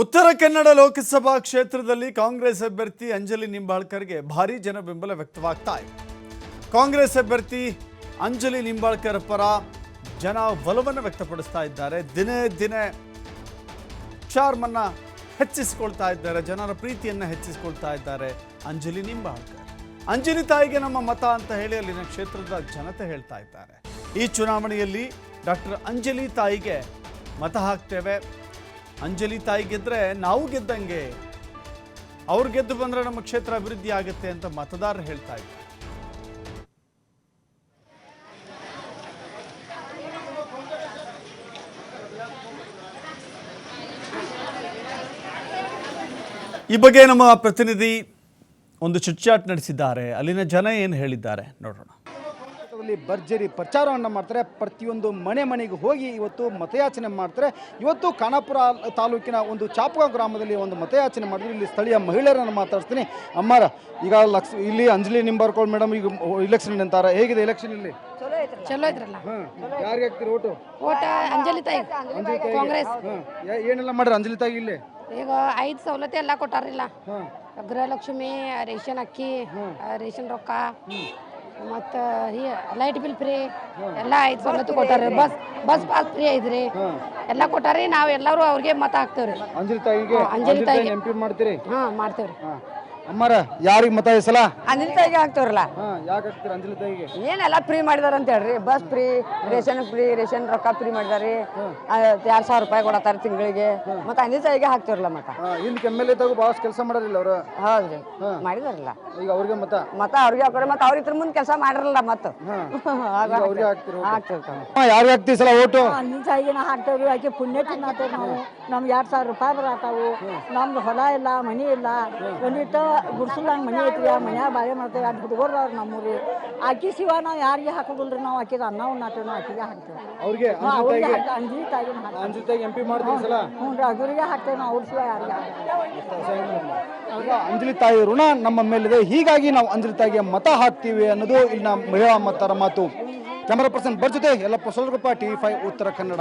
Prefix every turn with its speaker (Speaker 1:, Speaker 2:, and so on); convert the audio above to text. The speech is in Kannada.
Speaker 1: ಉತ್ತರ ಕನ್ನಡ ಲೋಕಸಭಾ ಕ್ಷೇತ್ರದಲ್ಲಿ ಕಾಂಗ್ರೆಸ್ ಅಭ್ಯರ್ಥಿ ಅಂಜಲಿ ನಿಂಬಾಳ್ಕರ್ಗೆ ಭಾರೀ ಜನ ಬೆಂಬಲ ವ್ಯಕ್ತವಾಗ್ತಾ ಇದೆ. ಕಾಂಗ್ರೆಸ್ ಅಭ್ಯರ್ಥಿ ಅಂಜಲಿ ನಿಂಬಾಳ್ಕರ್ ಪರ ಜನ ಒಲವನ್ನು ವ್ಯಕ್ತಪಡಿಸ್ತಾ ಇದ್ದಾರೆ. ದಿನೇ ದಿನೇ ಚಾರ್ಮನ್ನ ಹೆಚ್ಚಿಸಿಕೊಳ್ತಾ ಇದ್ದಾರೆ, ಜನರ ಪ್ರೀತಿಯನ್ನು ಹೆಚ್ಚಿಸಿಕೊಳ್ತಾ ಇದ್ದಾರೆ. ಅಂಜಲಿ ನಿಂಬಾಳ್ಕರ್ ಅಂಜಲಿ ತಾಯಿಗೆ ನಮ್ಮ ಮತ ಅಂತ ಹೇಳಿ ಅಲ್ಲಿನ ಕ್ಷೇತ್ರದ ಜನತೆ ಹೇಳ್ತಾ ಇದ್ದಾರೆ. ಈ ಚುನಾವಣೆಯಲ್ಲಿ ಡಾಕ್ಟರ್ ಅಂಜಲಿ ತಾಯಿಗೆ ಮತ ಹಾಕ್ತೇವೆ, ಅಂಜಲಿ ತಾಯಿ ಗೆದ್ರೆ ನಾವು ಗೆದ್ದಂಗೆ, ಅವ್ರು ಗೆದ್ದು ಬಂದ್ರೆ ನಮ್ಮ ಕ್ಷೇತ್ರ ಅಭಿವೃದ್ಧಿ ಆಗುತ್ತೆ ಅಂತ ಮತದಾರರು ಹೇಳ್ತಾ ಇದ್ದಾರೆ. ಈ ಬಗ್ಗೆ ನಮ್ಮ ಪ್ರತಿನಿಧಿ ಒಂದು ಚುಟ್ಚಾಟ್ ನಡೆಸಿದ್ದಾರೆ. ಅಲ್ಲಿನ ಜನ ಏನು ಹೇಳಿದ್ದಾರೆ ನೋಡೋಣ.
Speaker 2: ಭರ್ಜರಿ ಪ್ರಚಾರವನ್ನು ಮಾಡ್ತಾರೆ. ಪ್ರತಿಯೊಂದು ಮನೆ ಮನೆಗೆ ಹೋಗಿ ಇವತ್ತು ಮತಯಾಚನೆ ಮಾಡ್ತಾರೆ. ಇವತ್ತು ಖಾನಾಪುರ ತಾಲೂಕಿನ ಒಂದು ಚಾಪುಗ ಗ್ರಾಮದಲ್ಲಿ ಒಂದು ಮತಯಾಚನೆ ಮಾಡಿದ್ರು. ಇಲ್ಲಿ ಸ್ಥಳೀಯ ಮಹಿಳೆಯರನ್ನು ಮಾತಾಡ್ತೀನಿ. ಅಮ್ಮಾರ, ಈಗ ಇಲ್ಲಿ ಅಂಜಲಿ ನಿಂಬಾಳ್ಕರ್ ಮೇಡಮ್ ಈಗ ಇಲೆಕ್ಷನ್ ಅಂತಾರೆ, ಹೇಗಿದೆ ಎಲೆಕ್ಷನ್ ಇಲ್ಲಿ?
Speaker 3: ಚಲೋ ಐತ್ರಲ್ಲ.
Speaker 2: ಯಾರಿಗೆ ಹಾಕ್ತೀರಿ ಓಟು?
Speaker 3: ಓಟ ಅಂಜಲಿ ತಾಯಿ, ಕಾಂಗ್ರೆಸ್.
Speaker 2: ಏನೆಲ್ಲ ಮಾಡ್ರಿ ಅಂಜಲಿ ತಾಯಿ ಇಲ್ಲಿ?
Speaker 3: ಈಗ 5 ಸವಲತ್ತು ಎಲ್ಲ ಕೊಟ್ಟಾರಿಲ್ಲ. ಗೃಹಲಕ್ಷ್ಮಿ, ರೇಷನ್ ಅಕ್ಕಿ, ರೇಷನ್ ರೊಕ್ಕ, ಮತ್ತು ಲೈಟ್ ಬಿಲ್ ಫ್ರೀ ಎಲ್ಲ 5 ಸವಲತ್ತು ಕೊಟ್ಟಾರೆ. ಬಸ್ ಪಾಸ್ ಫ್ರೀ ಐತ್ರಿ, ಎಲ್ಲ ಕೊಟ್ಟಾರಿ. ನಾವು ಎಲ್ಲರೂ ಅವ್ರಿಗೆ ಮತ ಹಾಕ್ತೇವ್ರಿ.
Speaker 2: ಅಂಜಲಿ ತಾಯಿಗೆ
Speaker 3: ಅಂಜಲಿ ತಾಯಿಗೆ
Speaker 2: ಎಂಪಿ ಮಾಡ್ತೀರಿ?
Speaker 3: ಮಾಡ್ತೇವ್ರಿ.
Speaker 2: ಅಮ್ಮಾರ, ಯಾರಿಗೆ ಮತ ಈ ಸಲ?
Speaker 4: ಅಂಜಲಿ ತಾಯಿಗೆ ಹಾಕ್ತೇವ್ರಲ್ಲ.
Speaker 2: ಯಾಕೆ ಹಾಕ್ತೀರಿ ಅಂಜಲಿ ತಾಯಿಗೆ?
Speaker 4: ಏನೆಲ್ಲ ಫ್ರೀ ಮಾಡಿದಾರ ಅಂತ ಹೇಳ್ರಿ. ಬಸ್ ಫ್ರೀ, ರೇಷನ್ ರೊಕ್ಕ ಫ್ರೀ ಮಾಡಿದಾರಿ. 2,000 ರೂಪಾಯಿ ಕೊಡತಾರ ತಿಂಗಳಿಗೆ. ಮತ್ತೆ ಅಂಜಲಿ ತಾಯಿಗೆ ಹಾಕ್ತೇವ್ರಲ್ಲ ಮತ.
Speaker 2: ಇಲ್ಲಿ ಎಮ್.ಎಲ್.ಎ ತಾವು ಬಹಳಷ್ಟು ಕೆಲಸ ಮಾಡಲಿಲ್ಲ ಅವ್ರು?
Speaker 4: ಹೌದ್ರಿ, ಮಾಡಿದಾರಲ್ಲ.
Speaker 2: ಈಗ ಅವ್ರಿಗೆ ಮತ
Speaker 4: ಅವ್ರಿಗೆ ಹಾಕೋರಿ. ಮತ್ತೆ ಅವ್ರ ಇದ್ರ ಮುಂದೆ ಕೆಲಸ ಮಾಡಿರಲ್ಲ ಮತ್ತ
Speaker 2: ಅವ್ರಿಗೆ ಹಾಕ್ತಿರು.
Speaker 4: ಹಾಕ್ತೇವೆ.
Speaker 2: ಯಾರಿಗೆ ಹಾಕ್ತೀವಿ ಸಲ ಓಟು?
Speaker 5: ಅಂಜಲಿ ತಾಯಿಗೆ ಹಾಕ್ತೇವ್ರಿ. ಆಕೆ ಪುಣ್ಯ ತಿನ್ನತ್ತೇವೆ ನಾವು. ನಮ್ಗೆ 2,000 ರೂಪಾಯಿ ಬರತ್ತಾವು. ನಮ್ದು ಹೊಲ ಇಲ್ಲ, ಮನಿ ಇಲ್ಲ. ಒಂದಿಟ್ಟು ಗುಡ್ಸಲ್ದಂಗೆ ಮನಿ ಐತ್ರಿ. ಆ ಮನ್ಯಾಗ ಬಾಳೆ ಮಾಡ್ತೇವೆ. ಅದು ಹುಡುಗರ್ದವ್ರು ನಮ್ಮೂರಿ. ಆಕಿ ಶಿವ ನಾವು ಯಾರಿಗೆ ಹಾಕೋದಿಲ್ರಿ. ನಾವು ಆಕಿದ ಅನ್ನ ಉಣ್ಣಾತೇವೆ, ನಾವು ಆಕಿಗೆ ಹಾಕ್ತೇವೆ.
Speaker 2: ಅವ್ರಿಗೆ
Speaker 5: ಅಂಜಲಿ ತಾಯಿಗೆ
Speaker 2: ಅಂಜಲಿ ತಾಯಿಗೆ ಎಂಪಿ ಮಾಡ್ತೀವಿ ಸಲ?
Speaker 5: ಹ್ಞೂ ರೀ, ಅವ್ರಿಗೆ ಹಾಕ್ತೇವೆ ನಾವು. ಅವ್ರ ಶಿವ ಯಾರಿಗೆ
Speaker 2: ಅಂಜಲಿ ತಾಯಿ ಋಣ ನಮ್ಮ ಮೇಲಿದೆ, ಹೀಗಾಗಿ ನಾವು ಅಂಜಲಿ ತಾಯಿಗೆ ಮತ ಹಾಕ್ತೀವಿ ಅನ್ನೋದು ಇಲ್ಲಿನ ಮಹಿಳಾ ಮತದಾರರ ಮಾತು. ಕ್ಯಾಮರಾ ಪರ್ಸನ್ ಜೊತೆ ಯಲ್ಲಪ್ಪ ಸೊಲಗಪ್ಪ, TV5 ಉತ್ತರ ಕನ್ನಡ.